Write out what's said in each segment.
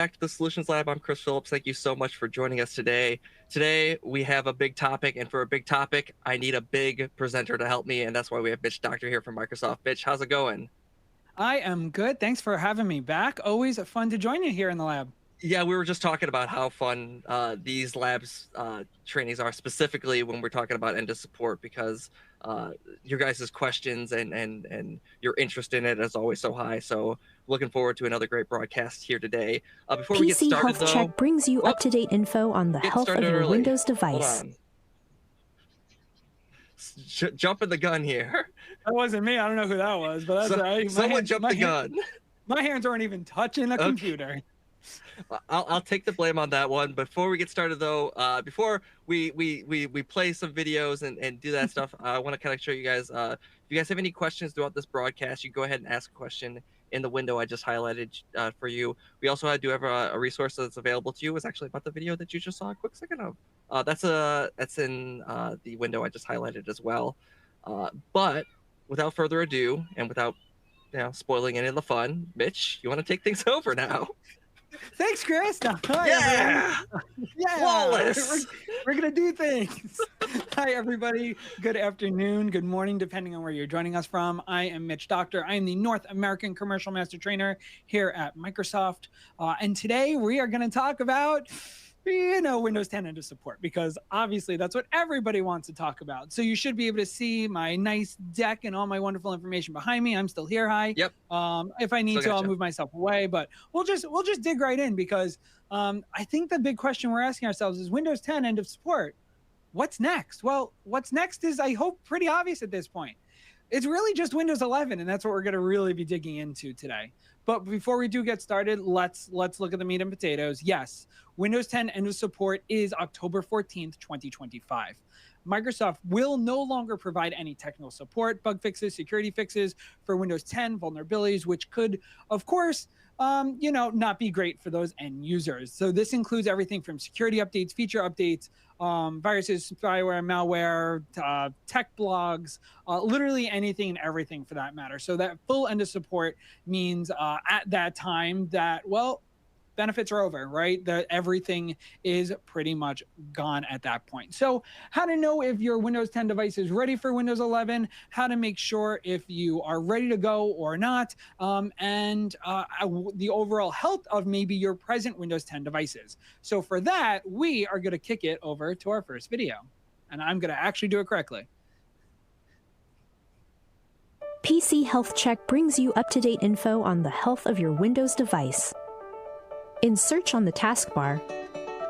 back to the Solutions Lab. I'm Chris Phillips. Thank you so much for joining us today. Today, we have a big topic, and for a big topic, I need a big presenter to help me, and that's why we have Mitch Doctor here from Microsoft. Mitch, how's it going? I am good. Thanks for having me back. Always fun to join you here in the lab. Yeah, we were just talking about how fun these labs trainings are, specifically when we're talking about end of support, because your guys' questions and your interest in it is always so high. So looking forward to another great broadcast here today. Before we get PC started, Health Check brings you up-to-date info on the health of your Windows device. Hold on. Jumping the gun here. That wasn't me. I don't know who that was, but that's right. Someone jumped the gun. My hands aren't even touching a computer. I'll take the blame on that one. Before we get started, though, before we play some videos and do that stuff, I want to kind of show you guys. If you guys have any questions throughout this broadcast, you go ahead and ask a question in the window I just highlighted for you. We also do have a resource that's available to you. It's actually about the video that you just saw a quick second of. That's in the window I just highlighted as well. But without further ado, and without spoiling any of the fun, Mitch, you want to take things over now? Thanks, Chris. Yeah, flawless. We're gonna do things. Hi, everybody. Good afternoon, good morning, depending on where you're joining us from. I am Mitch Doctor. I am the North American Commercial Master Trainer here at Microsoft, and today we are going to talk about Windows 10 end of support, because obviously that's what everybody wants to talk about. So you should be able to see my nice deck and all my wonderful information behind me. I'm still here. Hi. Yep. If I need to, I'll move myself away, but we'll just dig right in, because I think the big question we're asking ourselves is Windows 10 end of support. What's next? Well, what's next is, I hope, pretty obvious at this point. It's really just Windows 11, and that's what we're going to really be digging into today. But before we do get started, let's look at the meat and potatoes. Yes, Windows 10 end of support is October 14th, 2025. Microsoft will no longer provide any technical support, bug fixes, security fixes for Windows 10 vulnerabilities, which could, of course, not be great for those end users. So this includes everything from security updates, feature updates, viruses, spyware, malware, tech blogs, literally anything and everything for that matter. So that full end of support means at that time that, well, benefits are over, right? That everything is pretty much gone at that point. So how to know if your Windows 10 device is ready for Windows 11, how to make sure if you are ready to go or not, and the overall health of maybe your present Windows 10 devices. So for that, we are going to kick it over to our first video, and I'm going to actually do it correctly. PC Health Check brings you up-to-date info on the health of your Windows device. In Search on the taskbar,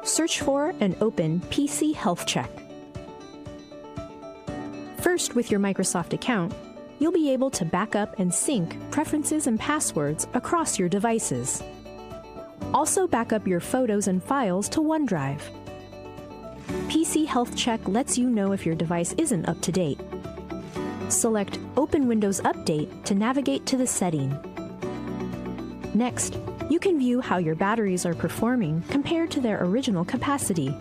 search for and open PC Health Check. First, with your Microsoft account, you'll be able to back up and sync preferences and passwords across your devices. Also back up your photos and files to OneDrive. PC Health Check lets you know if your device isn't up to date. Select Open Windows Update to navigate to the setting. Next, you can view how your batteries are performing compared to their original capacity.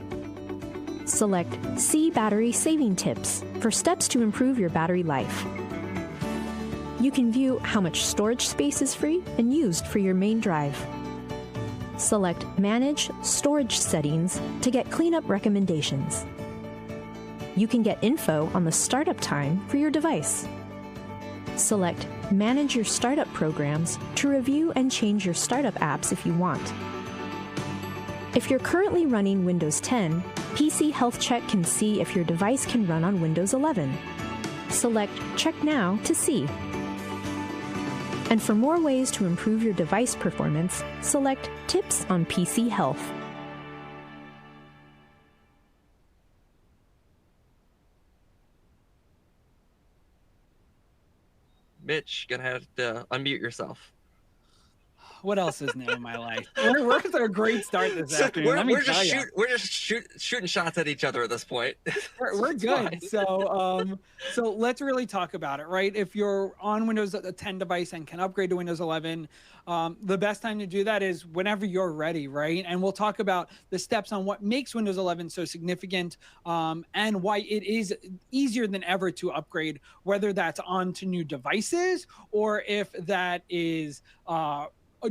Select See Battery Saving Tips for steps to improve your battery life. You can view how much storage space is free and used for your main drive. Select Manage Storage Settings to get cleanup recommendations. You can get info on the startup time for your device. Select Manage Your Startup Programs to review and change your startup apps if you want. If you're currently running Windows 10, PC Health Check can see if your device can run on Windows 11. Select Check Now to see. And for more ways to improve your device performance, select Tips on PC Health. Mitch, gonna have to unmute yourself. What else is new in my life? We're at a great start this afternoon. We're just shooting shots at each other at this point. We're good. So let's really talk about it, right? If you're on Windows 10 device and can upgrade to Windows 11, the best time to do that is whenever you're ready, right? And we'll talk about the steps on what makes Windows 11 so significant, and why it is easier than ever to upgrade, whether that's onto new devices or if that is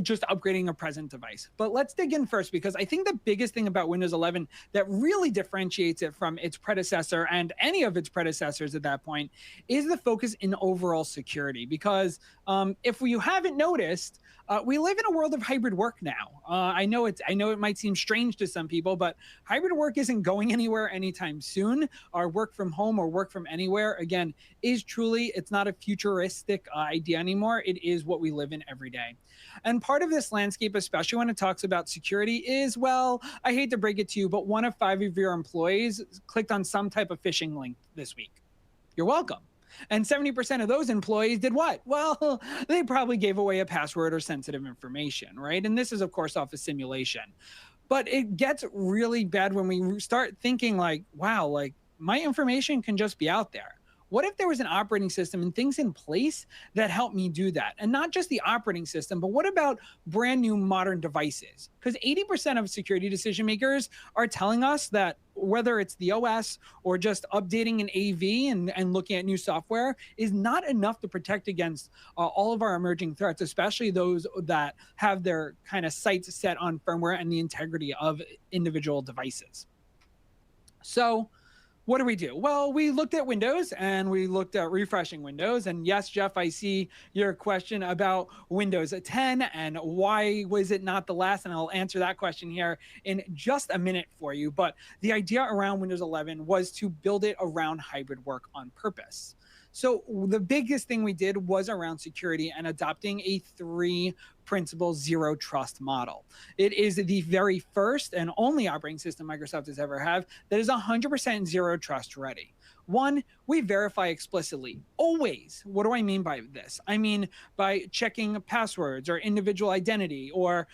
just upgrading a present device. But let's dig in first, because I think the biggest thing about Windows 11 that really differentiates it from its predecessor and any of its predecessors at that point is the focus in overall security. Because if you haven't noticed, we live in a world of hybrid work now. I know it might seem strange to some people, but hybrid work isn't going anywhere anytime soon. Our work from home or work from anywhere, again, is truly, it's not a futuristic idea anymore. It is what we live in every day. And part of this landscape, especially when it talks about security, is, well, I hate to break it to you, but 1 of 5 of your employees clicked on some type of phishing link this week. You're welcome. And 70% of those employees did what? Well, they probably gave away a password or sensitive information, right? And this is, of course, off a simulation. But it gets really bad when we start thinking like, wow, like my information can just be out there. What if there was an operating system and things in place that help me do that? And not just the operating system, but what about brand new modern devices? Because 80% of security decision makers are telling us that whether it's the OS or just updating an AV and looking at new software is not enough to protect against all of our emerging threats, especially those that have their kind of sights set on firmware and the integrity of individual devices. So what do we do? Well, we looked at Windows and we looked at refreshing Windows. And yes, Jeff, I see your question about Windows 10 and why was it not the last? And I'll answer that question here in just a minute for you. But the idea around Windows 11 was to build it around hybrid work on purpose. So the biggest thing we did was around security and adopting a 3-principle zero trust model. It is the very first and only operating system Microsoft has ever had that is 100% zero trust ready. 1, we verify explicitly, always. What do I mean by this? I mean by checking passwords or individual identity, or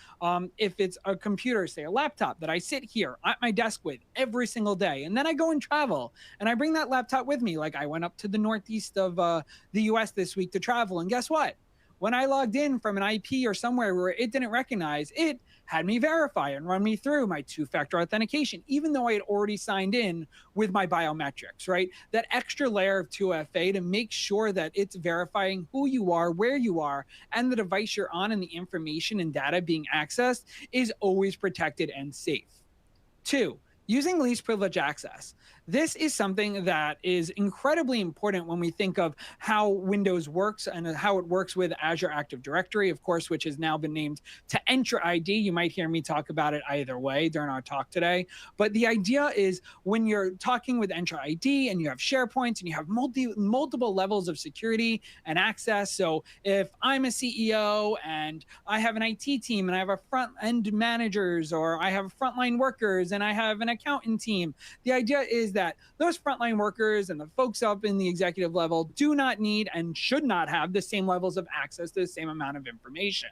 if it's a computer, say a laptop that I sit here at my desk with every single day, and then I go and travel, and I bring that laptop with me. Like I went up to the northeast of the US this week to travel, and guess what? When I logged in from an IP or somewhere where it didn't recognize, it had me verify and run me through my 2-factor authentication, even though I had already signed in with my biometrics, right? That extra layer of 2FA to make sure that it's verifying who you are, where you are, and the device you're on, and the information and data being accessed is always protected and safe. 2, using least privilege access. This is something that is incredibly important when we think of how Windows works and how it works with Azure Active Directory, of course, which has now been named to Entra ID. You might hear me talk about it either way during our talk today. But the idea is when you're talking with Entra ID and you have SharePoints and you have multiple levels of security and access. So if I'm a CEO and I have an IT team and I have a front-end managers, or I have frontline workers and I have an accountant team, the idea is that those frontline workers and the folks up in the executive level do not need and should not have the same levels of access to the same amount of information.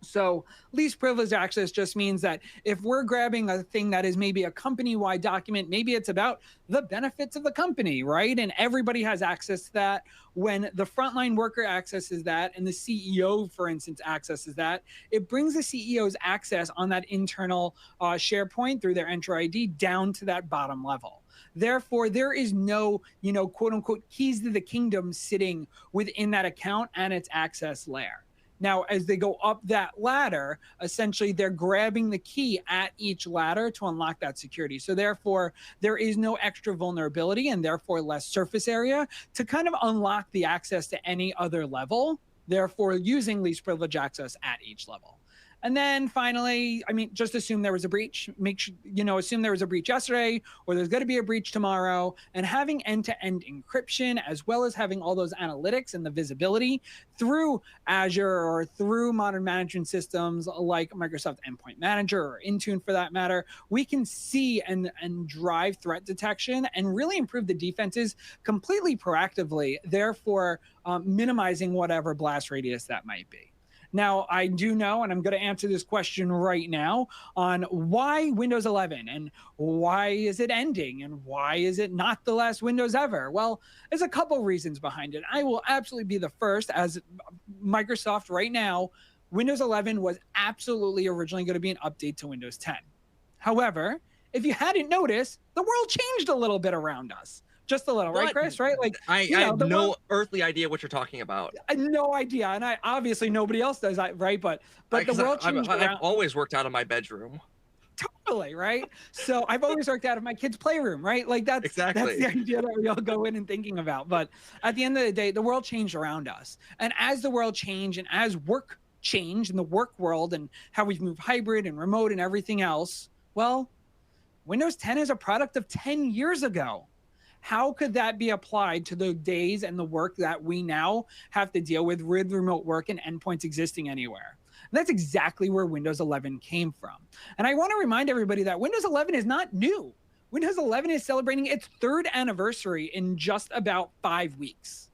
So least privileged access just means that if we're grabbing a thing that is maybe a company-wide document, maybe it's about the benefits of the company, right? And everybody has access to that. When the frontline worker accesses that and the CEO, for instance, accesses that, it brings the CEO's access on that internal SharePoint through their Entra ID down to that bottom level. Therefore, there is no, quote unquote, keys to the kingdom sitting within that account and its access layer. Now, as they go up that ladder, essentially they're grabbing the key at each ladder to unlock that security. So therefore, there is no extra vulnerability and therefore less surface area to kind of unlock the access to any other level, therefore using least privilege access at each level. And then finally, just assume there was a breach. Assume there was a breach yesterday, or there's going to be a breach tomorrow. And having end-to-end encryption, as well as having all those analytics and the visibility through Azure or through modern management systems like Microsoft Endpoint Manager or Intune for that matter, we can see and drive threat detection and really improve the defenses completely proactively, therefore minimizing whatever blast radius that might be. Now, I do know, and I'm going to answer this question right now, on why Windows 11 and why is it ending and why is it not the last Windows ever? Well, there's a couple reasons behind it. I will absolutely be the first. As Microsoft right now, Windows 11 was absolutely originally going to be an update to Windows 10. However, if you hadn't noticed, the world changed a little bit around us. just a little, right, Chris? Right? Like, I have no earthly idea what you're talking about. I no idea, and I obviously nobody else does, right? But the world changed around. I've always worked out of my bedroom. Totally, right? So I've always worked out of my kid's playroom, right? Like that's the idea that we all go in and thinking about. But at the end of the day, the world changed around us, and as the world changed, and as work changed in the work world, and how we've moved hybrid and remote and everything else, well, Windows 10 is a product of 10 years ago. How could that be applied to the days and the work that we now have to deal with remote work and endpoints existing anywhere? And that's exactly where Windows 11 came from. And I want to remind everybody that Windows 11 is not new. Windows 11 is celebrating its 3rd anniversary in just about 5 weeks,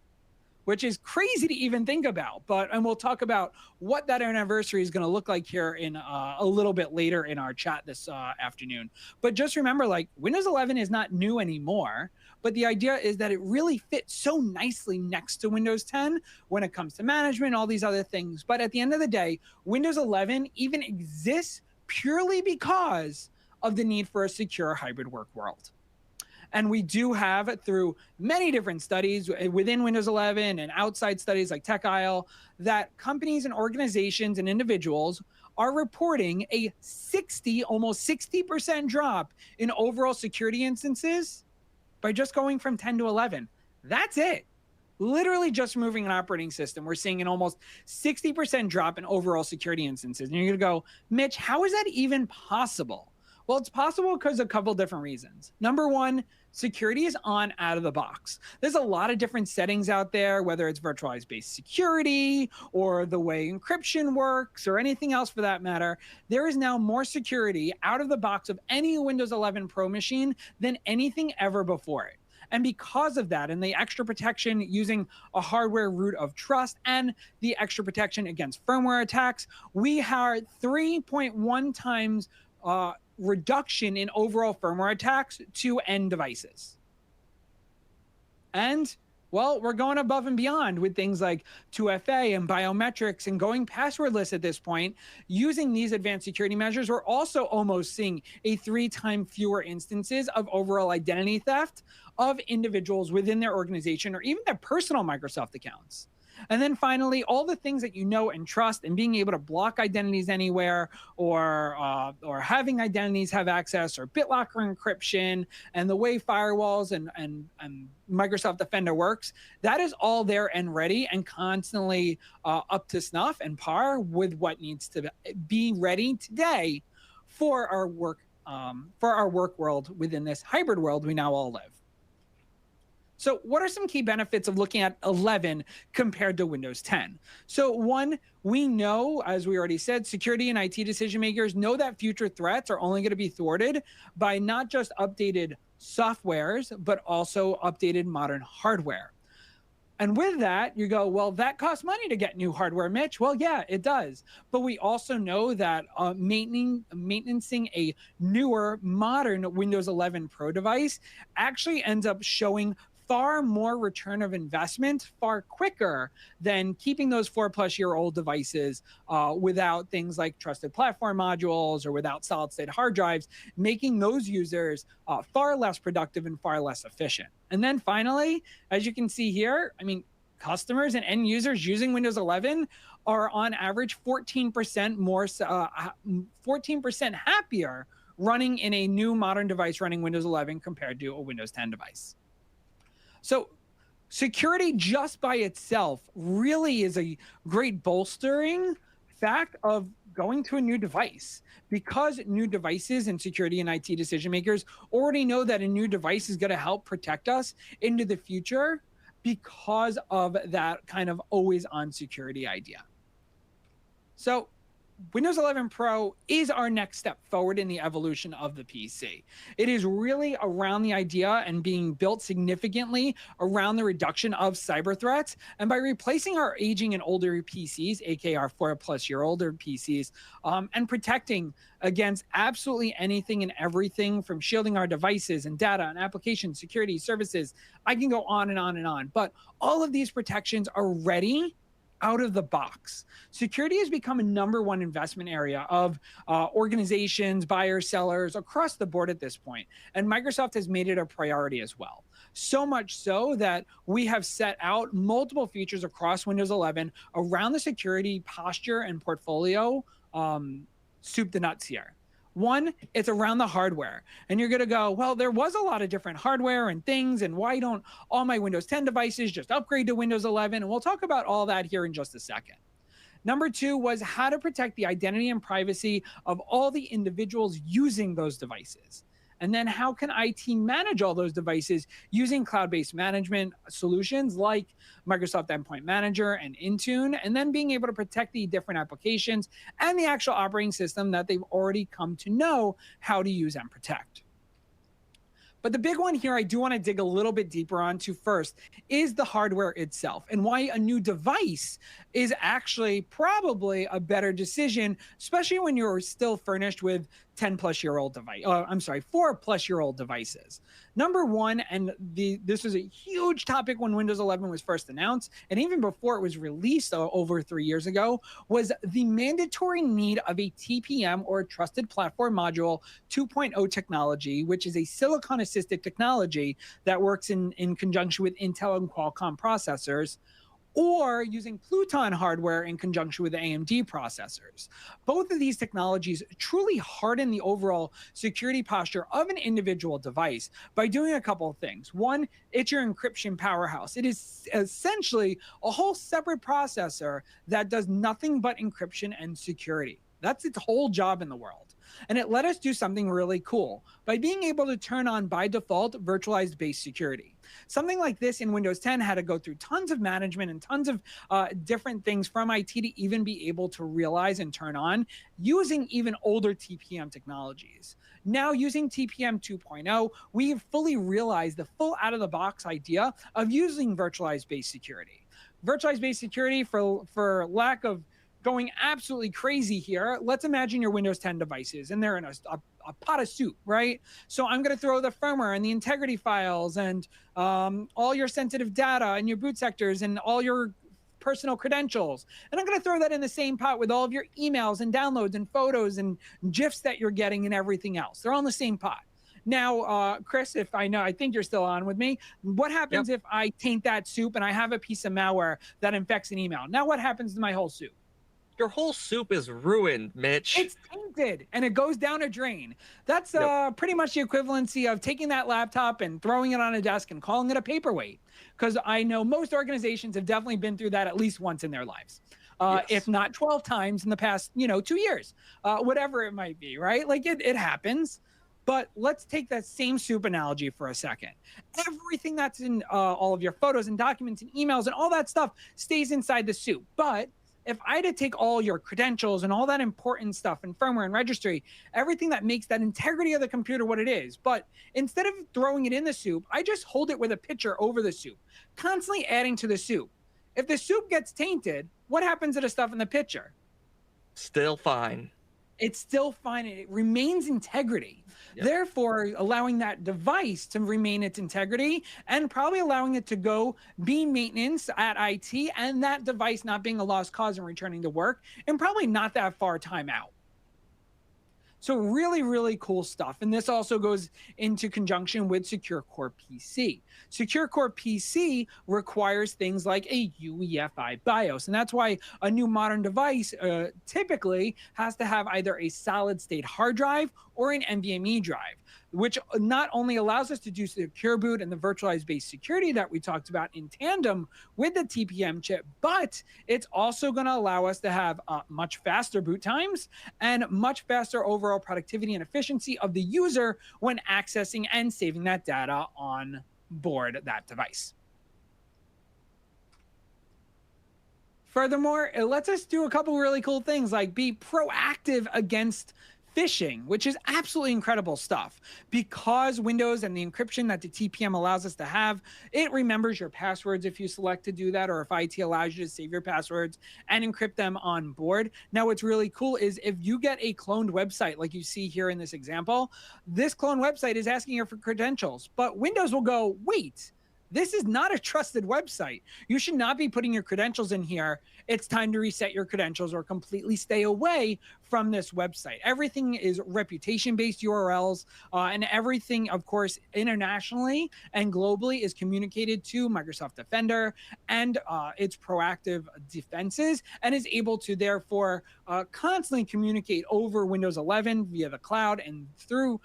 which is crazy to even think about. And we'll talk about what that anniversary is going to look like here in a little bit later in our chat this afternoon. But just remember, like, Windows 11 is not new anymore. But the idea is that it really fits so nicely next to Windows 10 when it comes to management, all these other things. But at the end of the day, Windows 11 even exists purely because of the need for a secure hybrid work world. And we do have, through many different studies within Windows 11 and outside studies like TechIsle, that companies and organizations and individuals are reporting a almost 60% drop in overall security instances by just going from 10 to 11. That's it. Literally just moving an operating system, we're seeing an almost 60% drop in overall security instances. And you're going to go, Mitch, how is that even possible? Well, it's possible because of a couple different reasons. Number one, security is on out of the box. There's a lot of different settings out there, whether it's virtualized based security or the way encryption works or anything else for that matter. There is now more security out of the box of any Windows 11 Pro machine than anything ever before it. And because of that, and the extra protection using a hardware root of trust and the extra protection against firmware attacks, we have 3.1 times reduction in overall firmware attacks to end devices. And, well, we're going above and beyond with things like 2FA and biometrics and going passwordless at this point. Using these advanced security measures, we're also almost seeing a 3x fewer instances of overall identity theft of individuals within their organization or even their personal Microsoft accounts. And then finally, all the things that you know and trust, and being able to block identities anywhere, or having identities have access, or BitLocker encryption, and the way firewalls and Microsoft Defender works, that is all there and ready and constantly up to snuff and par with what needs to be ready today for our work world within this hybrid world we now all live. So what are some key benefits of looking at 11 compared to Windows 10? So one, we know, as we already said, security and IT decision makers know that future threats are only going to be thwarted by not just updated softwares, but also updated modern hardware. And with that, you go, well, that costs money to get new hardware, Mitch. Well, yeah, it does. But we also know that maintaining a newer, modern Windows 11 Pro device actually ends up showing far more return of investment far quicker than keeping those 4+ year old devices without things like trusted platform modules or without solid state hard drives, making those users far less productive and far less efficient. And then finally, as you can see here, I mean, customers and end users using Windows 11 are on average 14% happier running in a new modern device running Windows 11 compared to a Windows 10 device. So security just by itself really is a great bolstering fact of going to a new device, because new devices and security and IT decision makers already know that a new device is going to help protect us into the future because of that kind of always on security idea. So Windows 11 Pro is our next step forward in the evolution of the PC. It is really around the idea and being built significantly around the reduction of cyber threats. And by replacing our aging and older PCs, aka our 4+ year older PCs, and protecting against absolutely anything and everything, from shielding our devices and data and application security services. I can go on and on and on. But all of these protections are ready out of the box. Security has become a #1 investment area of organizations, buyers, sellers across the board at this point. And Microsoft has made it a priority as well. So much so that we have set out multiple features across Windows 11 around the security posture and portfolio soup to nuts here. One, it's around the hardware. And you're going to go, well, there was a lot of different hardware and things. And why don't all my Windows 10 devices just upgrade to Windows 11? And we'll talk about all that here in just a second. Number 2 was how to protect the identity and privacy of all the individuals using those devices. And then how can IT manage all those devices using cloud-based management solutions like Microsoft Endpoint Manager and Intune, and then being able to protect the different applications and the actual operating system that they've already come to know how to use and protect. But the big one here I do want to dig a little bit deeper onto first is the hardware itself and why a new device is actually probably a better decision, especially when you're still furnished with 10-plus-year-old device. 4-plus-year-old devices. Number one, and this was a huge topic when Windows 11 was first announced, and even before it was released over 3 years ago, was the mandatory need of a TPM or a Trusted Platform Module 2.0 technology, which is a silicon-assisted technology that works in conjunction with Intel and Qualcomm processors, or using Pluton hardware in conjunction with AMD processors. Both of these technologies truly harden the overall security posture of an individual device by doing a couple of things. One, it's your encryption powerhouse. It is essentially a whole separate processor that does nothing but encryption and security. That's its whole job in the world. And it let us do something really cool by being able to turn on by default virtualized base security. Something like this in Windows 10 had to go through tons of management and tons of different things from IT to even be able to realize and turn on using even older TPM technologies. Now using TPM 2.0, we've fully realized the full out-of-the-box idea of using virtualized base security. Virtualized base security, for lack of going absolutely crazy here, let's imagine your Windows 10 devices and they're in a pot of soup, right? So I'm going to throw the firmware and the integrity files and all your sensitive data and your boot sectors and all your personal credentials. And I'm going to throw that in the same pot with all of your emails and downloads and photos and GIFs that you're getting and everything else. They're all in the same pot. Now, Chris, I think you're still on with me. What happens if I taint that soup and I have a piece of malware that infects an email? Now what happens to my whole soup? Your whole soup is ruined, Mitch. It's tainted and it goes down a drain. That's pretty much the equivalency of taking that laptop and throwing it on a desk and calling it a paperweight. Because I know most organizations have definitely been through that at least once in their lives. If not 12 times in the past, 2 years, whatever it might be, right? Like it happens. But let's take that same soup analogy for a second. Everything that's in all of your photos and documents and emails and all that stuff stays inside the soup. But if I had to take all your credentials and all that important stuff and firmware and registry, everything that makes that integrity of the computer what it is, but instead of throwing it in the soup, I just hold it with a pitcher over the soup, constantly adding to the soup. If the soup gets tainted, what happens to the stuff in the pitcher? Still fine. It's still fine. It remains integrity. Yep. Therefore, allowing that device to remain its integrity and probably allowing it to go be maintenance at IT and that device not being a lost cause and returning to work and probably not that far time out. So really, really cool stuff. And this also goes into conjunction with Secure Core PC. Secure Core PC requires things like a UEFI BIOS. And that's why a new modern device typically has to have either a solid state hard drive or an NVMe drive, which not only allows us to do secure boot and the virtualized base security that we talked about in tandem with the TPM chip, but it's also going to allow us to have much faster boot times and much faster overall productivity and efficiency of the user when accessing and saving that data on board that device. Furthermore, it lets us do a couple really cool things like be proactive against phishing, which is absolutely incredible stuff. Because Windows and the encryption that the TPM allows us to have, it remembers your passwords if you select to do that, or if IT allows you to save your passwords and encrypt them on board. Now, what's really cool is if you get a cloned website, like you see here in this example, this cloned website is asking you for credentials, but Windows will go, wait, this is not a trusted website. You should not be putting your credentials in here. It's time to reset your credentials or completely stay away from this website. Everything is reputation-based URLs, and everything, of course, internationally and globally is communicated to Microsoft Defender and its proactive defenses, and is able to therefore constantly communicate over Windows 11 via the cloud and through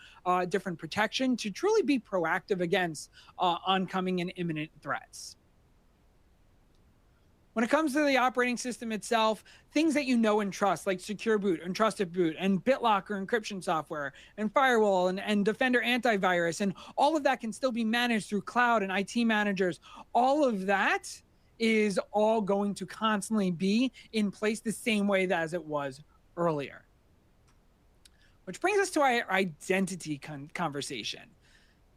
different protection to truly be proactive against oncoming and imminent threats. When it comes to the operating system itself, things that you know and trust, like Secure Boot and Trusted Boot and BitLocker encryption software and Firewall and Defender antivirus, and all of that can still be managed through cloud and IT managers. All of that is all going to constantly be in place the same way as it was earlier. Which brings us to our identity conversation.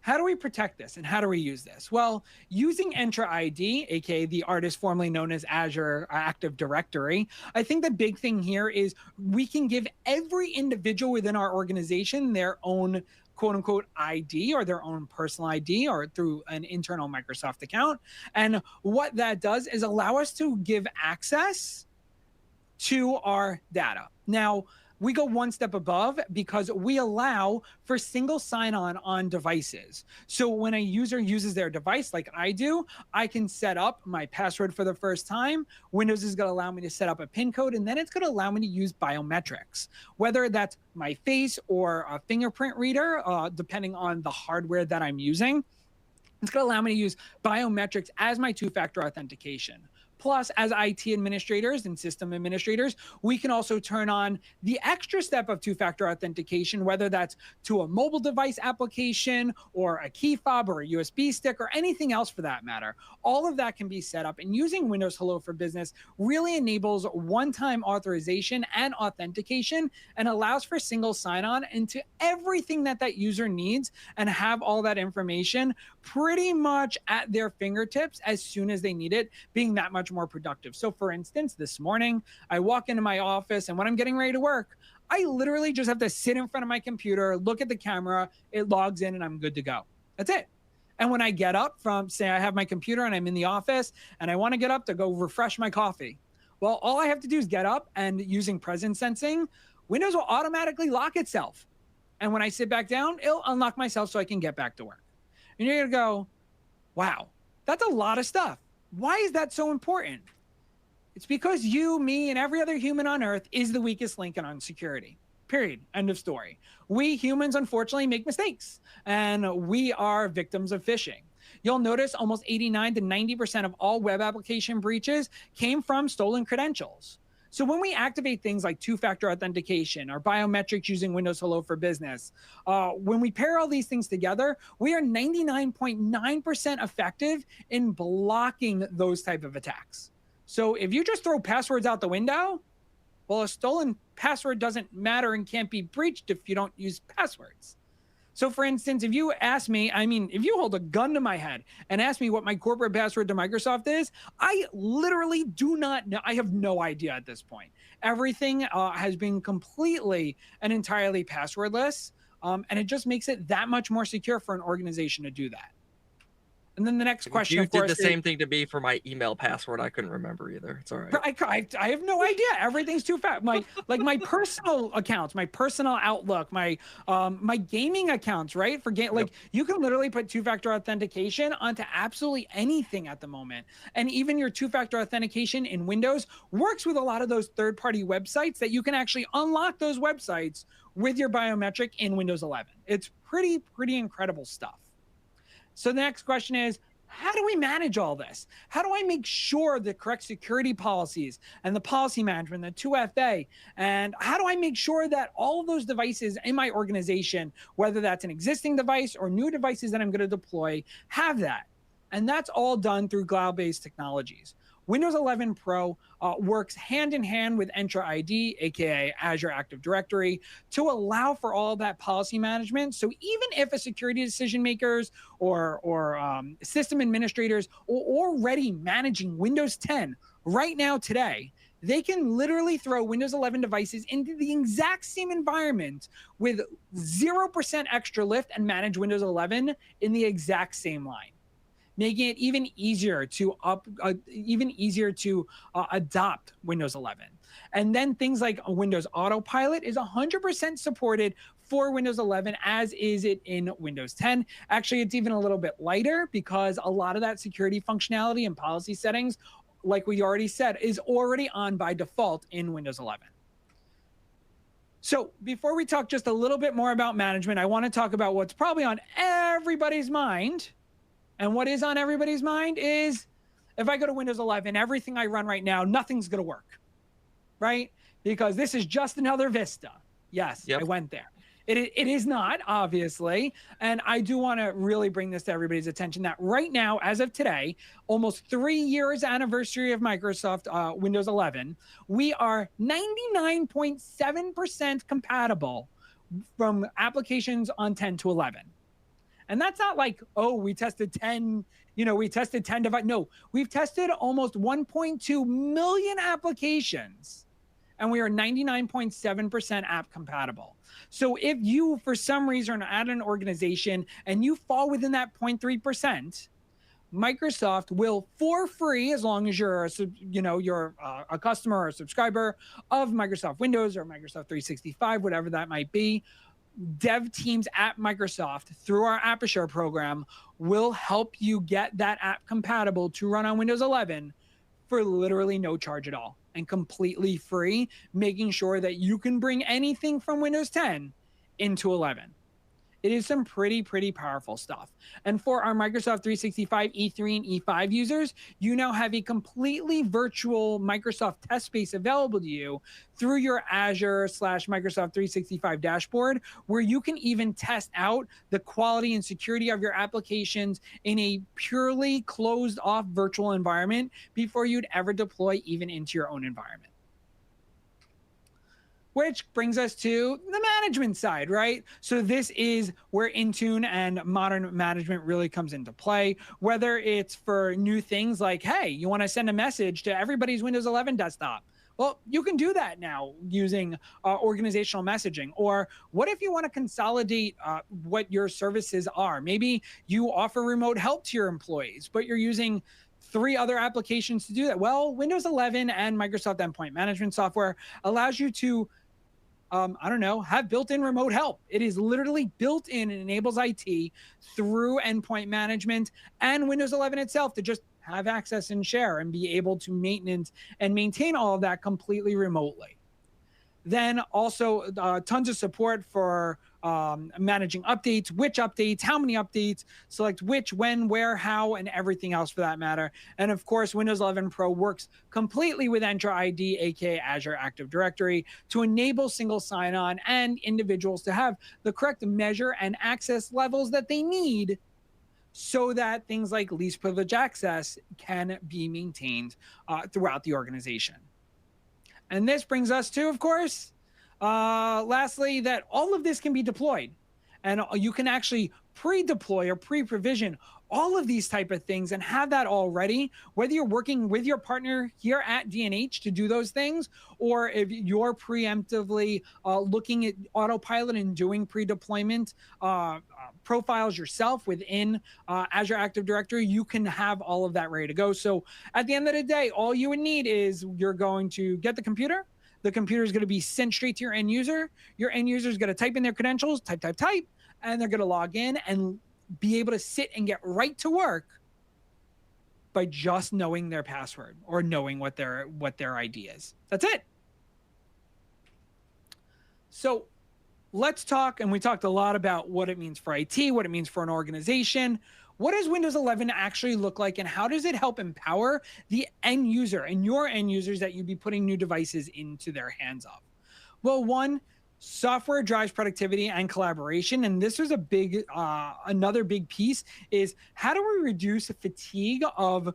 How do we protect this and how do we use this? Well, using Entra ID, aka the artist formerly known as Azure Active Directory, I think the big thing here is we can give every individual within our organization their own quote unquote ID or their own personal ID or through an internal Microsoft account. And what that does is allow us to give access to our data. Now, we go one step above because we allow for single sign-on on devices. So when a user uses their device like I do, I can set up my password for the first time. Windows is going to allow me to set up a PIN code, and then it's going to allow me to use biometrics, whether that's my face or a fingerprint reader, depending on the hardware that I'm using. It's going to allow me to use biometrics as my two-factor authentication. Plus, as IT administrators and system administrators, we can also turn on the extra step of two-factor authentication, whether that's to a mobile device application or a key fob or a USB stick or anything else for that matter. All of that can be set up, and using Windows Hello for Business really enables one-time authorization and authentication and allows for single sign-on into everything that that user needs and have all that information pretty much at their fingertips as soon as they need it, being that much more productive. So for instance, this morning, I walk into my office, and when I'm getting ready to work, I literally just have to sit in front of my computer, look at the camera, it logs in, and I'm good to go. That's it. And when I get up from, say I have my computer and I'm in the office and I want to get up to go refresh my coffee. Well, all I have to do is get up, and using presence sensing, Windows will automatically lock itself. And when I sit back down, it'll unlock myself so I can get back to work. And you're going to go, wow, that's a lot of stuff. Why is that so important? It's because you, me, and every other human on Earth is the weakest link on security. Period. End of story. We humans, unfortunately, make mistakes, and we are victims of phishing. You'll notice almost 89 to 90% of all web application breaches came from stolen credentials. So when we activate things like two-factor authentication or biometrics using Windows Hello for Business, when we pair all these things together, we are 99.9% effective in blocking those type of attacks. So if you just throw passwords out the window, well, a stolen password doesn't matter and can't be breached if you don't use passwords. So for instance, if you ask me, if you hold a gun to my head and ask me what my corporate password to Microsoft is, I literally do not know. I have no idea at this point. Everything has been completely and entirely passwordless. And it just makes it that much more secure for an organization to do that. And then the next question, of course, did the same thing to me for my email password. I couldn't remember either. It's all right. I have no idea. Everything's too fast. My personal accounts, my personal Outlook, my gaming accounts, right? For game, like you can literally put two-factor authentication onto absolutely anything at the moment. And even your two-factor authentication in Windows works with a lot of those third-party websites that you can actually unlock those websites with your biometric in Windows 11. It's pretty incredible stuff. So the next question is, how do we manage all this? How do I make sure the correct security policies and the policy management, the 2FA, and how do I make sure that all of those devices in my organization, whether that's an existing device or new devices that I'm going to deploy, have that? And that's all done through cloud-based technologies. Windows 11 Pro works hand in hand with Entra ID, aka Azure Active Directory, to allow for all that policy management. So even if a security decision makers or system administrators are already managing Windows 10 right now today, they can literally throw Windows 11 devices into the exact same environment with 0% extra lift and manage Windows 11 in the exact same line. making it even easier to adopt Windows 11. And then things like Windows Autopilot is 100% supported for Windows 11, as is it in Windows 10. Actually, it's even a little bit lighter because a lot of that security functionality and policy settings, like we already said, is already on by default in Windows 11. So before we talk just a little bit more about management, I want to talk about what's probably on everybody's mind. And what is on everybody's mind is, if I go to Windows 11, everything I run right now, nothing's going to work, right? Because this is just another Vista. Yes, I went there. It is not, obviously. And I do want to really bring this to everybody's attention that right now, as of today, almost 3 years anniversary of Microsoft Windows 11, we are 99.7% compatible from applications on 10 to 11. And that's not like, oh, we tested 10, we tested 10 devices. No, we've tested almost 1.2 million applications, and we are 99.7% app compatible. So if you, for some reason, are at an organization and you fall within that 0.3%, Microsoft will, for free, as long as you're a customer or a subscriber of Microsoft Windows or Microsoft 365, whatever that might be, dev teams at Microsoft through our Aperture program will help you get that app compatible to run on Windows 11 for literally no charge at all and completely free, making sure that you can bring anything from Windows 10 into 11. It is some pretty powerful stuff. And for our Microsoft 365 E3 and E5 users, you now have a completely virtual Microsoft test space available to you through your Azure/Microsoft 365 dashboard, where you can even test out the quality and security of your applications in a purely closed off virtual environment before you'd ever deploy even into your own environment. Which brings us to the management side, right? So this is where Intune and modern management really comes into play, whether it's for new things like, hey, you want to send a message to everybody's Windows 11 desktop. Well, you can do that now using organizational messaging. Or what if you want to consolidate what your services are? Maybe you offer remote help to your employees, but you're using 3 other applications to do that. Well, Windows 11 and Microsoft Endpoint Management software allows you to have built-in remote help. It is literally built in and enables IT through endpoint management and Windows 11 itself to just have access and share and be able to maintain all of that completely remotely. Then also tons of support for managing updates, which updates, how many updates, select which, when, where, how, and everything else for that matter. And of course, Windows 11 Pro works completely with Entra ID, aka Azure Active Directory, to enable single sign-on and individuals to have the correct measure and access levels that they need so that things like least privilege access can be maintained throughout the organization. And this brings us to, of course, lastly, that all of this can be deployed. And you can actually pre-deploy or pre-provision all of these type of things and have that all ready, whether you're working with your partner here at D&H to do those things, or if you're preemptively looking at Autopilot and doing pre-deployment profiles yourself within Azure Active Directory, you can have all of that ready to go. So at the end of the day, all you would need is you're going to get the computer. The computer is going to be sent straight to your end user. Your end user is going to type in their credentials, type, and they're going to log in and be able to sit and get right to work by just knowing their password or knowing what their ID is. That's it. So let's talk, and we talked a lot about what it means for IT, what it means for an organization. What does Windows 11 actually look like, and how does it help empower the end user and your end users that you'd be putting new devices into their hands of? Well, one, software drives productivity and collaboration, and this was a big another big piece is how do we reduce fatigue of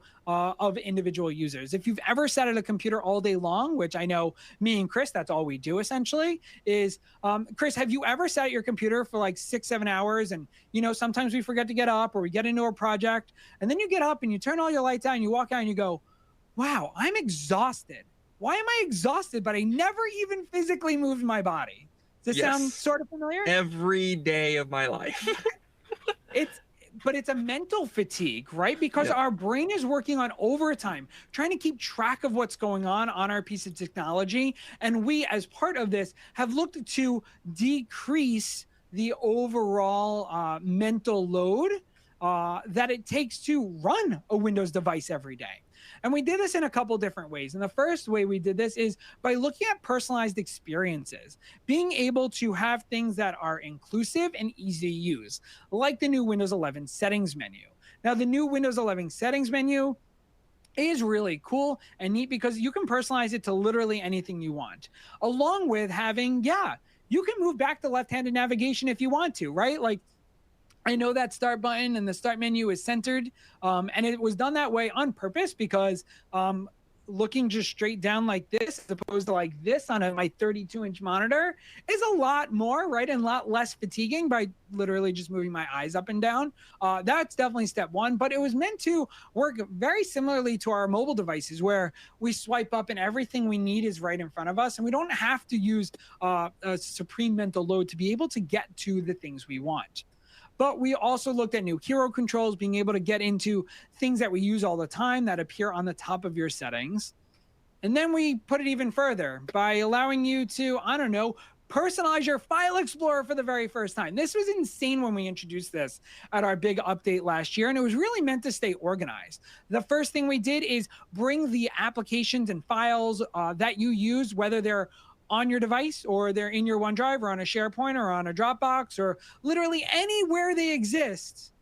individual users? If you've ever sat at a computer all day long, which I know me and Chris, that's all we do essentially, is Chris, have you ever sat at your computer for like 6-7 hours, and sometimes we forget to get up or we get into a project, and then you get up and you turn all your lights out and you walk out and you go, wow, I'm exhausted. Why am I exhausted? But I never even physically moved my body. Does this sound sort of familiar? Every day of my life. but it's a mental fatigue, right? Because our brain is working on overtime, trying to keep track of what's going on our piece of technology. And we, as part of this, have looked to decrease the overall mental load that it takes to run a Windows device every day. And we did this in a couple different ways. And the first way we did this is by looking at personalized experiences, being able to have things that are inclusive and easy to use, like the new Windows 11 settings menu. Now, the new Windows 11 settings menu is really cool and neat because you can personalize it to literally anything you want, along with having, you can move back to left-handed navigation if you want to, right? Like, I know that start button and the start menu is centered, and it was done that way on purpose because looking just straight down like this as opposed to like this on my 32-inch monitor is a lot more, right? And a lot less fatiguing by literally just moving my eyes up and down. That's definitely step one, but it was meant to work very similarly to our mobile devices where we swipe up and everything we need is right in front of us. And we don't have to use a supreme mental load to be able to get to the things we want. But we also looked at new hero controls, being able to get into things that we use all the time that appear on the top of your settings. And then we put it even further by allowing you to, personalize your file explorer for the very first time. This was insane when we introduced this at our big update last year, and it was really meant to stay organized. The first thing we did is bring the applications and files that you use, whether they're on your device or they're in your OneDrive or on a SharePoint or on a Dropbox or literally anywhere they exist,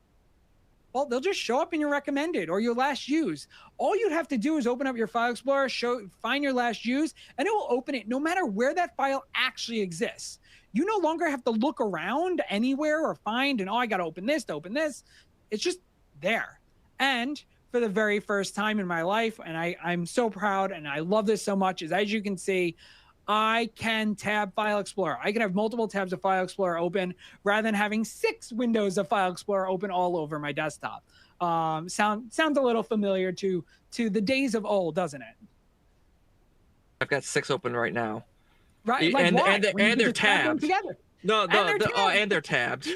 well, they'll just show up in your recommended or your last use. All you'd have to do is open up your file explorer, find your last use, and it will open it no matter where that file actually exists. You no longer have to look around anywhere or find, I got to open this to open this. It's just there. And for the very first time in my life, and I'm so proud and I love this so much, is as you can see, I can tab File Explorer. I can have multiple tabs of File Explorer open rather than having 6 windows of File Explorer open all over my desktop. Sounds a little familiar to the days of old, doesn't it? I've got 6 open right now. Right, like and they're tabbed. And they're tabbed.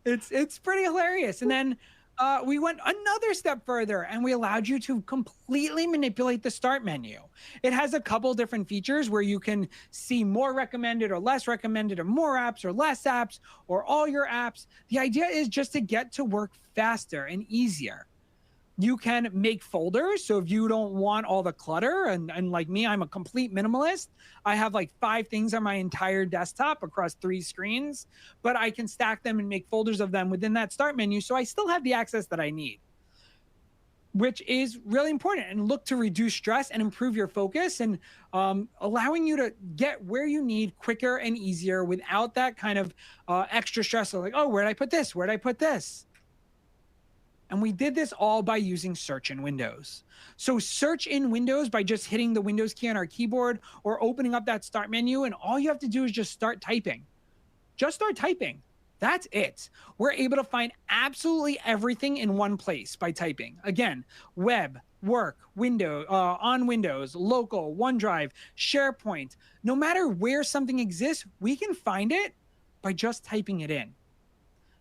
It's pretty hilarious. And then we went another step further and we allowed you to completely manipulate the start menu. It has a couple different features where you can see more recommended or less recommended or more apps or less apps or all your apps. The idea is just to get to work faster and easier. You can make folders. So if you don't want all the clutter, and like me, I'm a complete minimalist. I have like 5 things on my entire desktop across 3 screens, but I can stack them and make folders of them within that start menu. So I still have the access that I need, which is really important, and look to reduce stress and improve your focus and allowing you to get where you need quicker and easier without that kind of extra stress of like, oh, where'd I put this? Where'd I put this? And we did this all by using search in Windows. So search in Windows by just hitting the Windows key on our keyboard or opening up that start menu. And all you have to do is just start typing. Just start typing. That's it. We're able to find absolutely everything in one place by typing. Again, web, work, on Windows, local, OneDrive, SharePoint. No matter where something exists, we can find it by just typing it in.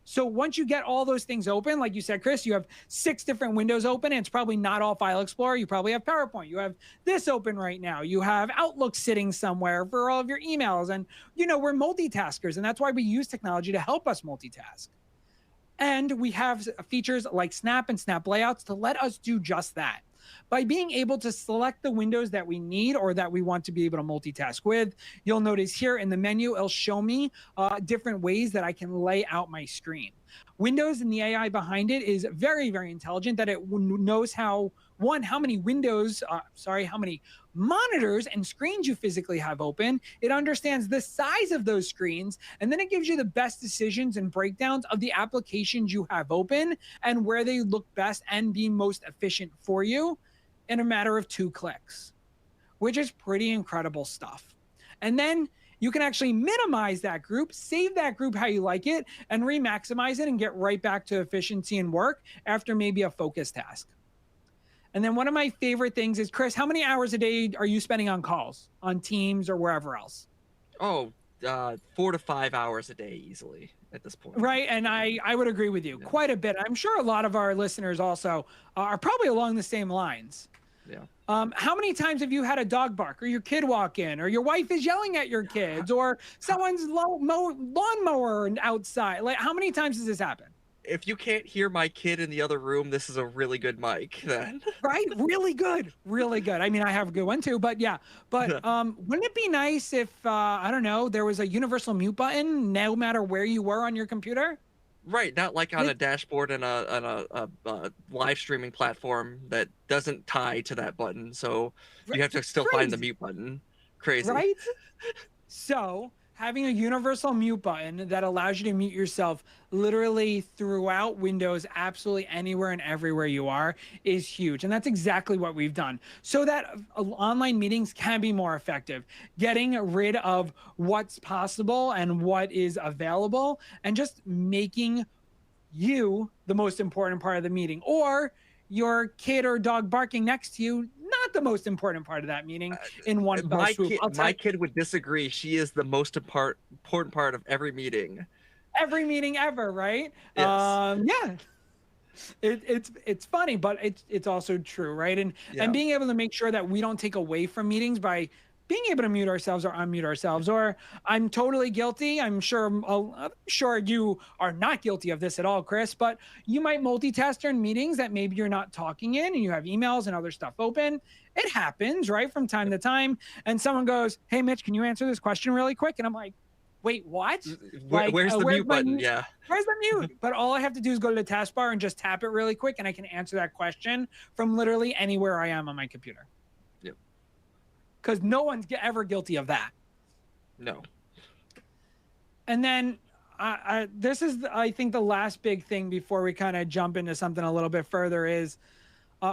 So once you get all those things open, like you said, Chris, you have 6 different windows open, and it's probably not all File Explorer. You probably have PowerPoint. You have this open right now. You have Outlook sitting somewhere for all of your emails. And, we're multitaskers, and that's why we use technology to help us multitask. And we have features like Snap and Snap Layouts to let us do just that. By being able to select the windows that we need or that we want to be able to multitask with, you'll notice here in the menu, it'll show me different ways that I can lay out my screen. Windows and the AI behind it is very, very intelligent, that it knows how many monitors and screens you physically have open. It understands the size of those screens, and then it gives you the best decisions and breakdowns of the applications you have open and where they look best and be most efficient for you in a matter of 2 clicks, which is pretty incredible stuff. And then you can actually minimize that group, save that group how you like it, and re-maximize it and get right back to efficiency and work after maybe a focus task. And then one of my favorite things is, Chris, how many hours a day are you spending on calls, on Teams or wherever else? Oh, 4 to 5 hours a day easily at this point. Right. And I would agree with you quite a bit. I'm sure a lot of our listeners also are probably along the same lines. Yeah. How many times have you had a dog bark, or your kid walk in, or your wife is yelling at your kids, or someone's lawnmower outside? Like, how many times does this happen? If you can't hear my kid in the other room, this is a really good mic then. Right? Really good. Really good. I mean, I have a good one too, but yeah. But wouldn't it be nice if, I don't know, there was a universal mute button no matter where you were on your computer? Right, not like on a dashboard and a live streaming platform that doesn't tie to that button, so you have to still find the mute button. Crazy. Right? So having a universal mute button that allows you to mute yourself literally throughout Windows, absolutely anywhere and everywhere you are, is huge. And that's exactly what we've done so that online meetings can be more effective, getting rid of what's possible and what is available, and just making you the most important part of the meeting, or your kid or dog barking next to you not the most important part of that meeting in one fell swoop. My kid would disagree. She is the most important part of every meeting. Every meeting ever, right? Yes. Yeah. It's funny, but it's also true, right? And being able to make sure that we don't take away from meetings by being able to mute ourselves or unmute ourselves. Or I'm totally guilty. I'm sure you are not guilty of this at all, Chris, but you might multitask during meetings that maybe you're not talking in and you have emails and other stuff open. It happens, right? From time to time. And someone goes, "Hey, Mitch, can you answer this question really quick?" And I'm like, "Wait, what? Where's the mute button?" Yeah. Where's the mute? But all I have to do is go to the taskbar and just tap it really quick, and I can answer that question from literally anywhere I am on my computer. Yep. Because no one's ever guilty of that. No. And then this is, I think, the last big thing before we kind of jump into something a little bit further is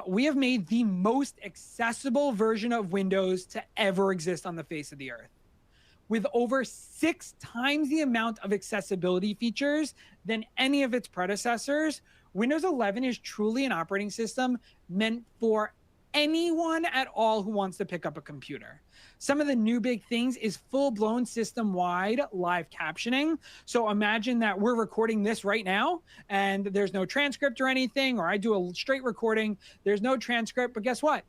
we have made the most accessible version of Windows to ever exist on the face of the earth, with over 6 times the amount of accessibility features than any of its predecessors. Windows 11 is truly an operating system meant for anyone at all who wants to pick up a computer. Some of the new big things is full-blown system-wide live captioning. So imagine that we're recording this right now and there's no transcript or anything, or I do a straight recording, there's no transcript, but guess what?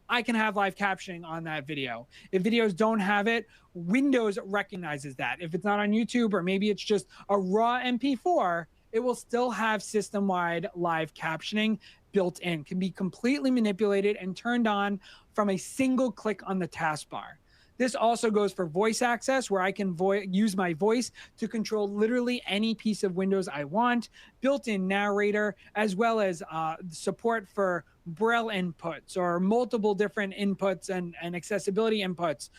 I can have live captioning on that video. If videos don't have it, Windows recognizes that. If it's not on YouTube, or maybe it's just a raw MP4, it will still have system-wide live captioning built in, can be completely manipulated and turned on from a single click on the taskbar. This also goes for voice access, where I can use my voice to control literally any piece of Windows I want, built-in narrator, as well as support for Braille inputs or multiple different inputs and accessibility inputs,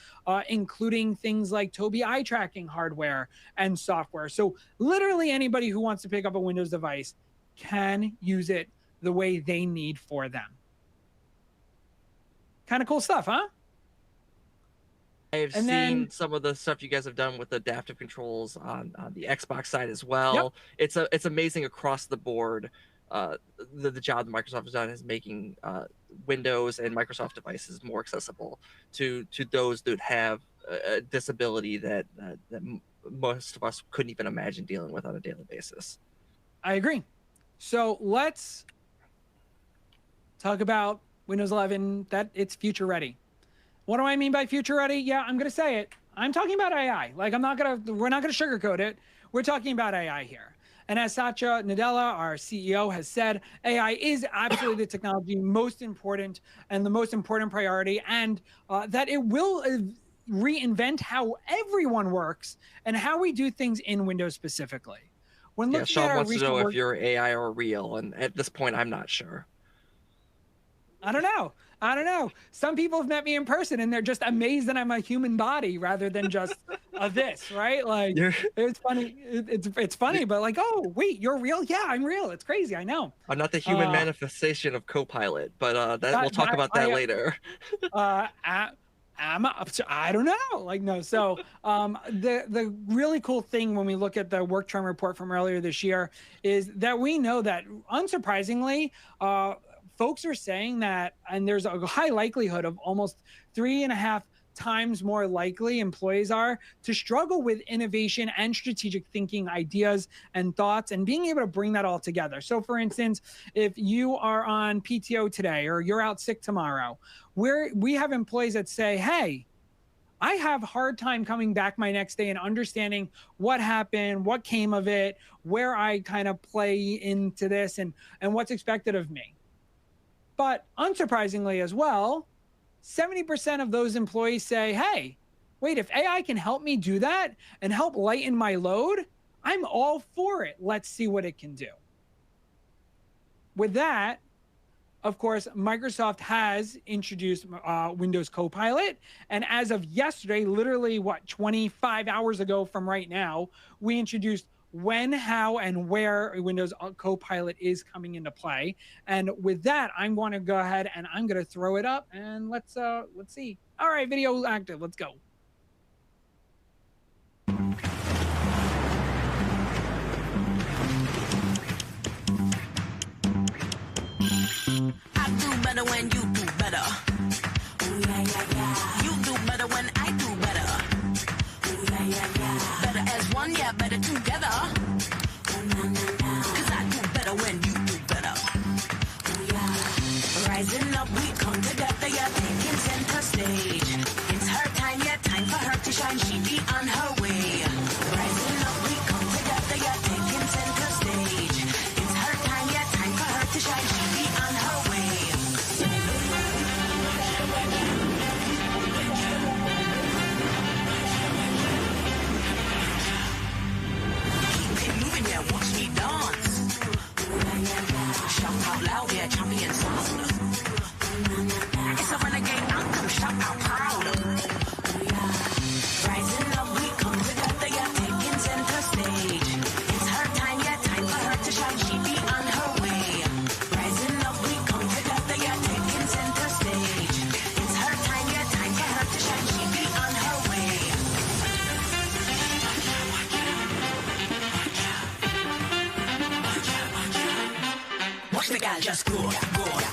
including things like Tobii eye tracking hardware and software. So literally anybody who wants to pick up a Windows device can use it the way they need for them. Kind of cool stuff, huh? I've seen some of the stuff you guys have done with adaptive controls on the Xbox side as well. Yep. It's amazing across the board. The job that Microsoft has done is making Windows and Microsoft devices more accessible to those that have a disability that most of us couldn't even imagine dealing with on a daily basis. I agree. So let's talk about Windows 11, that it's future ready. What do I mean by future ready? Yeah, I'm going to say it. I'm talking about AI. Like, we're not going to sugarcoat it. We're talking about AI here. And as Satya Nadella, our CEO, has said, AI is absolutely the technology most important and the most important priority, and that it will reinvent how everyone works and how we do things in Windows specifically. When looking Sean at our wants to know if you're AI or real, and at this point, I'm not sure. I don't know. Some people have met me in person and they're just amazed that I'm a human body rather than just this, right? Like, it's funny. It's funny, but like, oh, wait, you're real? Yeah, I'm real. It's crazy. I know. I'm not the human manifestation of Copilot, but we'll talk about that later. I don't know. Like, no. So the really cool thing when we look at the work term report from earlier this year is that we know that, unsurprisingly, folks are saying that, and there's a high likelihood of almost 3.5 times more likely employees are to struggle with innovation and strategic thinking ideas and thoughts and being able to bring that all together. So for instance, if you are on PTO today or you're out sick tomorrow, we have employees that say, hey, I have a hard time coming back my next day and understanding what happened, what came of it, where I kind of play into this and what's expected of me. But unsurprisingly as well, 70% of those employees say, hey, wait, if AI can help me do that and help lighten my load, I'm all for it. Let's see what it can do. With that, of course, Microsoft has introduced Windows Copilot. And as of yesterday, literally, 25 hours ago from right now, we introduced when, how, and where Windows Copilot is coming into play. And with that, I'm going to go ahead and I'm going to throw it up and let's see. All right, video active. Let's go. I do better when you do better. Ooh, yeah, yeah, yeah. You do better when I do better. Ooh, yeah, yeah, yeah. Better as one, yeah, better together. Ooh, nah, nah, nah. 'Cause I do better when you do better. Ooh, yeah. Rising up, we come together, yeah, taking center stage. It's her time, yeah, time for her to shine. She be on her way. Rising up, we come together, yeah, taking center stage. It's her time, yeah, time for her to shine. She be on her way. Keep it moving, yeah, watch me dance. Shout out loud, yeah, champion sound. It's a renegade anthem, shout out proud. Rising up, we come together, yeah, taking center stage. It's her time, yeah, time for her to shine. She be on her way. Rising up, we come together, yeah, taking center stage. It's her time, yeah, time for her to shine. She be on her way. Watch the gal just go, go,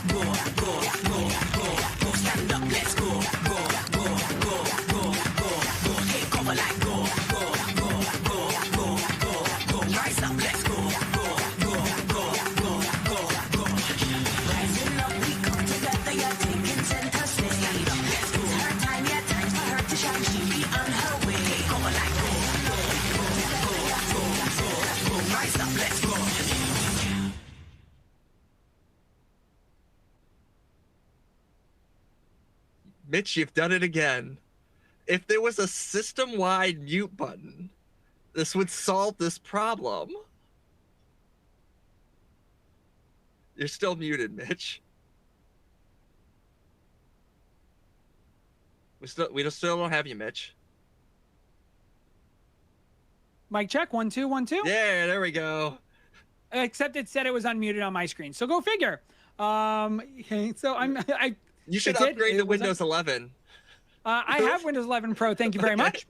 go, go, go, go, go. Stand up, let's go, go, go, go, go, go, go. Take over like go, go, go, go, go, go, go. Rise up, let's go, go, go, go, go, go, go. Rising up, we come together, yeah, taking center stage. Stand up, let's go. It's her time, yeah, time for her to shine. She be on her way. Take over like go, go, go, go, go, go, go. Rise up, let's go. Mitch, you've done it again. If there was a system-wide mute button, this would solve this problem. You're still muted, Mitch. We still don't have you, Mitch. Mic check, 1 2 1 2. Yeah, there we go. Except it said it was unmuted on my screen. So go figure. Okay, so You should upgrade to Windows 11. I have Windows 11 Pro. Thank you very much.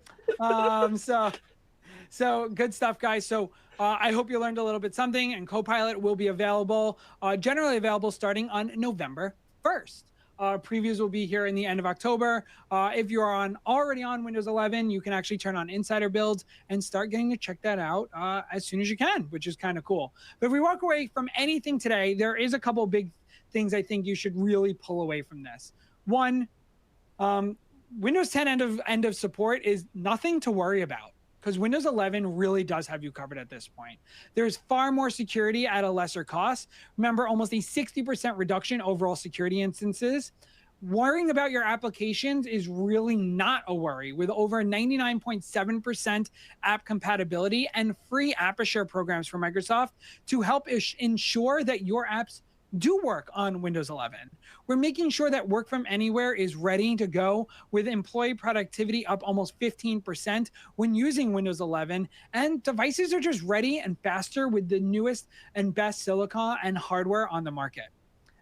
So good stuff, guys. So I hope you learned a little bit something. And Copilot will be available, generally available starting on November 1st. Previews will be here in the end of October. If you are already on Windows 11, you can actually turn on insider builds and start getting to check that out as soon as you can, which is kind of cool. But if we walk away from anything today, there is a couple big things I think you should really pull away from this. One, Windows 10 end of support is nothing to worry about because Windows 11 really does have you covered at this point. There's far more security at a lesser cost. Remember, almost a 60% reduction overall security instances. Worrying about your applications is really not a worry with over 99.7% app compatibility and free Aperture programs from Microsoft to help ensure that your apps do work on Windows 11. We're making sure that work from anywhere is ready to go with employee productivity up almost 15% when using Windows 11, and devices are just ready and faster with the newest and best silicon and hardware on the market.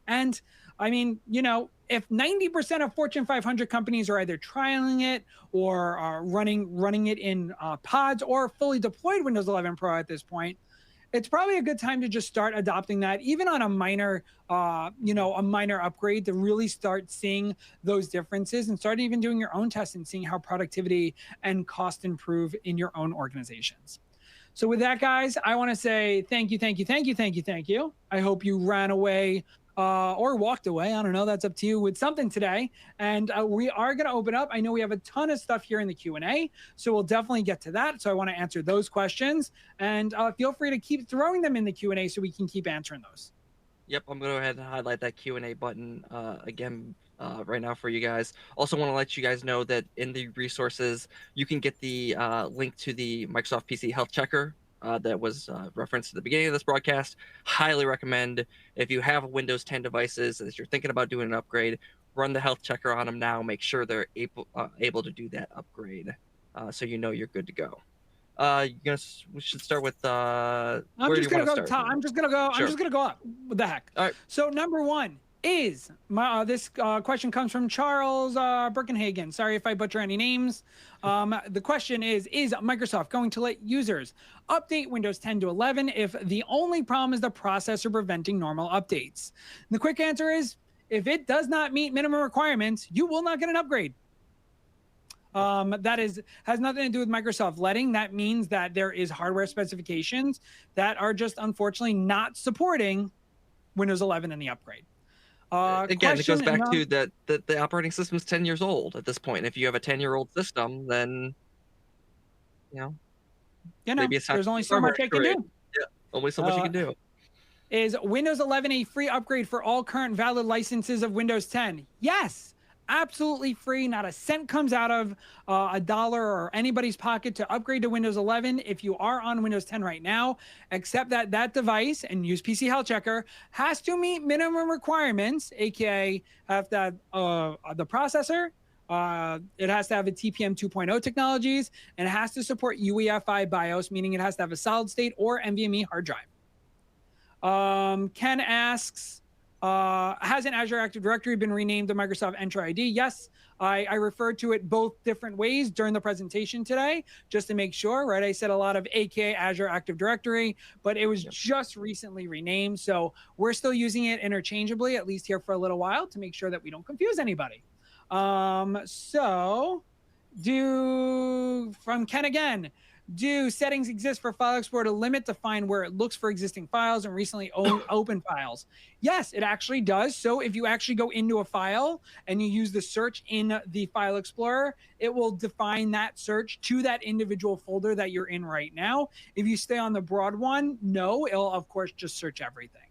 And I mean, you know, if 90% of Fortune 500 companies are either trialing it or are running it in pods or fully deployed Windows 11 Pro at this point, it's probably a good time to just start adopting that, even on a minor, a minor upgrade, to really start seeing those differences and start even doing your own tests and seeing how productivity and cost improve in your own organizations. So with that, guys, I want to say thank you, thank you, thank you, thank you, thank you. I hope you ran away or walked away. I don't know. That's up to you with something today. And we are going to open up. I know we have a ton of stuff here in the Q&A, so we'll definitely get to that. So I want to answer those questions, and feel free to keep throwing them in the Q&A so we can keep answering those. Yep, I'm going to go ahead and highlight that Q&A button again right now for you guys. Also want to let you guys know that in the resources, you can get the link to the Microsoft PC Health Checker that was referenced at the beginning of this broadcast. Highly recommend, if you have Windows 10 devices, as you're thinking about doing an upgrade, run the health checker on them now. Make sure they're able to do that upgrade, so you know you're good to go. We should start with I'm just gonna go top. I'm just gonna go. Sure. I'm just gonna go up. What the heck? All right. So number one is this question comes from Charles Birkenhagen. Sorry if I butcher any names. The question is Microsoft going to let users update Windows 10 to 11 if the only problem is the processor preventing normal updates? And the quick answer is, if it does not meet minimum requirements, you will not get an upgrade. That has nothing to do with Microsoft letting. That means that there is hardware specifications that are just unfortunately not supporting Windows 11 and the upgrade. Again, it goes back to that the operating system is 10 years old at this point. If you have a 10-year-old system, then maybe there's only so much I can do. Yeah, only so much you can do. Is Windows 11 a free upgrade for all current valid licenses of Windows 10? Yes. Absolutely free. Not a cent comes out of a dollar or anybody's pocket to upgrade to Windows 11 if you are on Windows 10 right now, except that that device, and use PC Health Checker, has to meet minimum requirements, aka have to have the processor, it has to have a TPM 2.0 technologies, and it has to support UEFI BIOS, meaning it has to have a solid state or NVMe hard drive. Ken asks, hasn't Azure Active Directory been renamed to Microsoft Entra ID? Yes, I referred to it both different ways during the presentation today, just to make sure, right? I said a lot of AKA Azure Active Directory, but it was just recently renamed. So we're still using it interchangeably, at least here for a little while, to make sure that we don't confuse anybody. From Ken again, do settings exist for File Explorer to limit to find where it looks for existing files and recently open files? Yes, it actually does. So if you actually go into a file and you use the search in the File Explorer, it will define that search to that individual folder that you're in right now. If you stay on the broad one, no, it'll of course just search everything.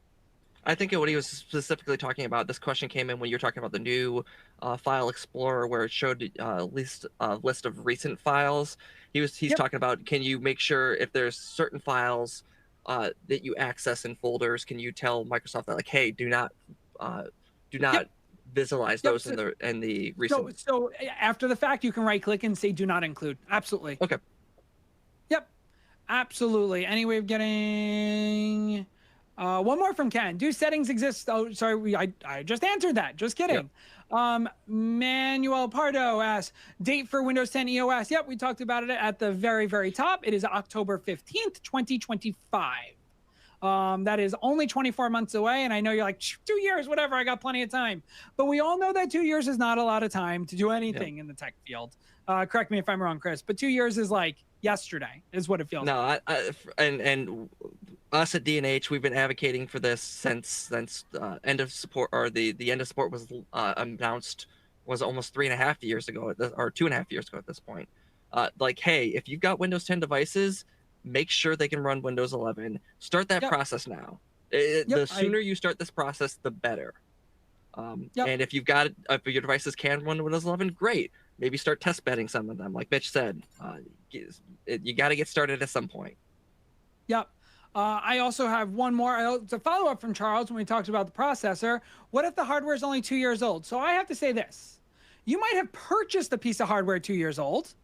I think what he was specifically talking about, this question came in when you're talking about the new File Explorer, where it showed at least a list of recent files. He's talking about, can you make sure if there's certain files that you access in folders, can you tell Microsoft that, like, hey, do not visualize those in the recent. So after the fact, you can right click and say do not include. Absolutely. Okay. Yep. Absolutely. Any way of getting. One more from Ken. Do settings exist? Oh, sorry, I just answered that. Just kidding. Yep. Manuel Pardo asks, date for Windows 10 EOS. Yep, we talked about it at the very, very top. It is October 15th, 2025. That is only 24 months away, and I know you're like, 2 years, whatever, I got plenty of time. But we all know that 2 years is not a lot of time to do anything in the tech field. Correct me if I'm wrong, Chris, but 2 years is like yesterday, is what it feels like. And us at D&H, we've been advocating for this since end of support, or the end of support was announced, was almost 3.5 years ago, or 2.5 years ago at this point. Like, hey, if you've got Windows 10 devices, make sure they can run Windows 11. Start that process now. The sooner you start this process, the better. And if your devices can run Windows 11, great. Maybe start test bedding some of them. Like Mitch said, you got to get started at some point. Yep. I also have one more. It's a follow-up from Charles when we talked about the processor. What if the hardware is only 2 years old? So I have to say this. You might have purchased a piece of hardware 2 years old.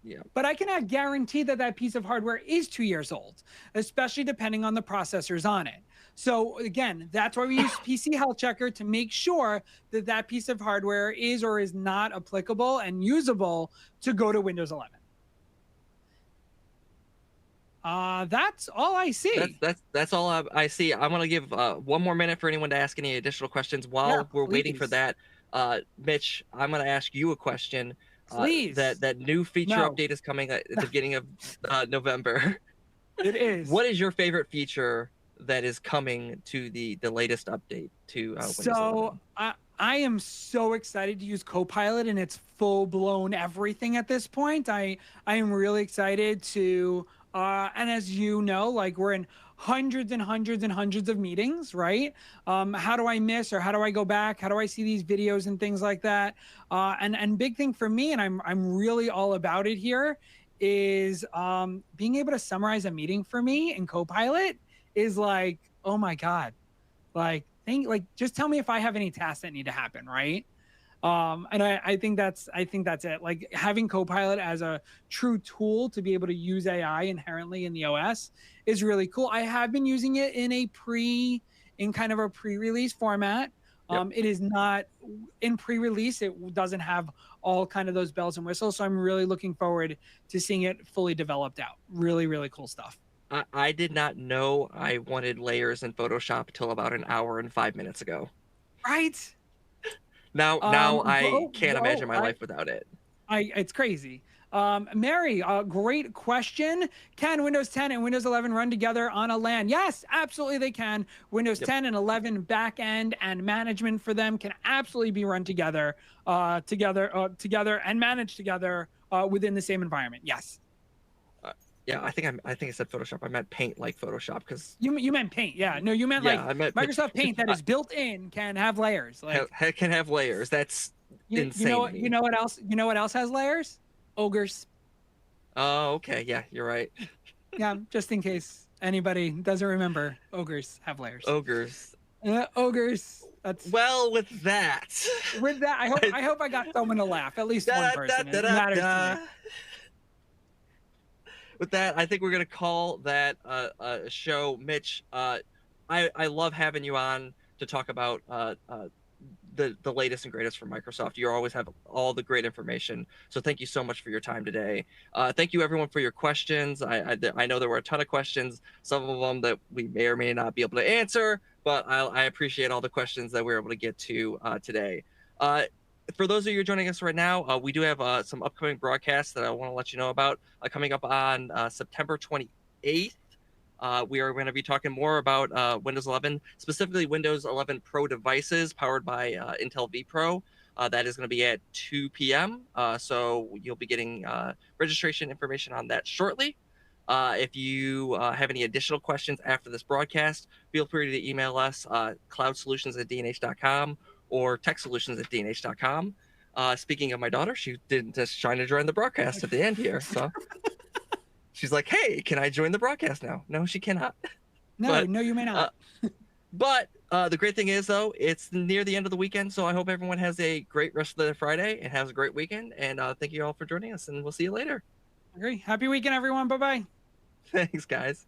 Yeah. But I cannot guarantee that that piece of hardware is 2 years old, especially depending on the processors on it. So again, that's why we use PC Health Checker, to make sure that that piece of hardware is or is not applicable and usable to go to Windows 11. That's all I see. That's all I see. I'm gonna give 1 more minute for anyone to ask any additional questions while we're waiting for that. Mitch, I'm gonna ask you a question. Please. That new feature update is coming at the beginning of November. It is. What is your favorite feature that is coming to the latest update to Windows 11? I am so excited to use Copilot and its full-blown everything at this point. I am really excited to and as you know, like we're in hundreds and hundreds and hundreds of meetings, right? How do I miss, or how do I go back? How do I see these videos and things like that? And big thing for me, and I'm really all about it here, is being able to summarize a meeting for me in Copilot is like, oh my God, like just tell me if I have any tasks that need to happen, right? And I think that's it. Like having Copilot as a true tool to be able to use AI inherently in the OS is really cool. I have been using it in kind of a pre-release format. It is not in pre-release. It doesn't have all kind of those bells and whistles. So I'm really looking forward to seeing it fully developed out. Really, really cool stuff. I did not know I wanted layers in Photoshop until about an hour and 5 minutes ago. Right. Now I can't imagine my life without it. It's crazy. Mary, great question. Can Windows 10 and Windows 11 run together on a LAN? Yes, absolutely they can. Windows 10 and 11 backend and management for them can absolutely be run together and managed together within the same environment. Yes. Yeah, I think I said Photoshop. I meant Paint, like Photoshop, because you meant Paint. Yeah, no, you meant I meant Microsoft Paint that is built in can have layers. Like can have layers. That's insane. You know what else? You know what else has layers? Ogres. Oh, okay. Yeah, you're right. Yeah, just in case anybody doesn't remember, ogres have layers. Ogres. Ogres. That's with that. With that, I hope I got someone to laugh. At least one person. It matters to me. With that, I think we're gonna call that a show. Mitch, I love having you on to talk about the latest and greatest from Microsoft. You always have all the great information. So thank you so much for your time today. Thank you everyone for your questions. I know there were a ton of questions, some of them that we may or may not be able to answer, but I appreciate all the questions that we were able to get to today. For those of you joining us right now, we do have some upcoming broadcasts that I want to let you know about coming up on September 28th. We are going to be talking more about Windows 11, specifically Windows 11 Pro devices powered by Intel vPro. That is going to be at 2 p.m. So you'll be getting registration information on that shortly. If you have any additional questions after this broadcast, feel free to email us cloudsolutions@dnh.com or techsolutions@dnh.com. Speaking of my daughter, she didn't just trying to join the broadcast at the end here. So she's like, hey, can I join the broadcast now? No, she cannot. No, you may not. But the great thing is, though, it's near the end of the weekend. So I hope everyone has a great rest of the Friday and has a great weekend. And thank you all for joining us. And we'll see you later. Agree. Happy weekend, everyone. Bye-bye. Thanks, guys.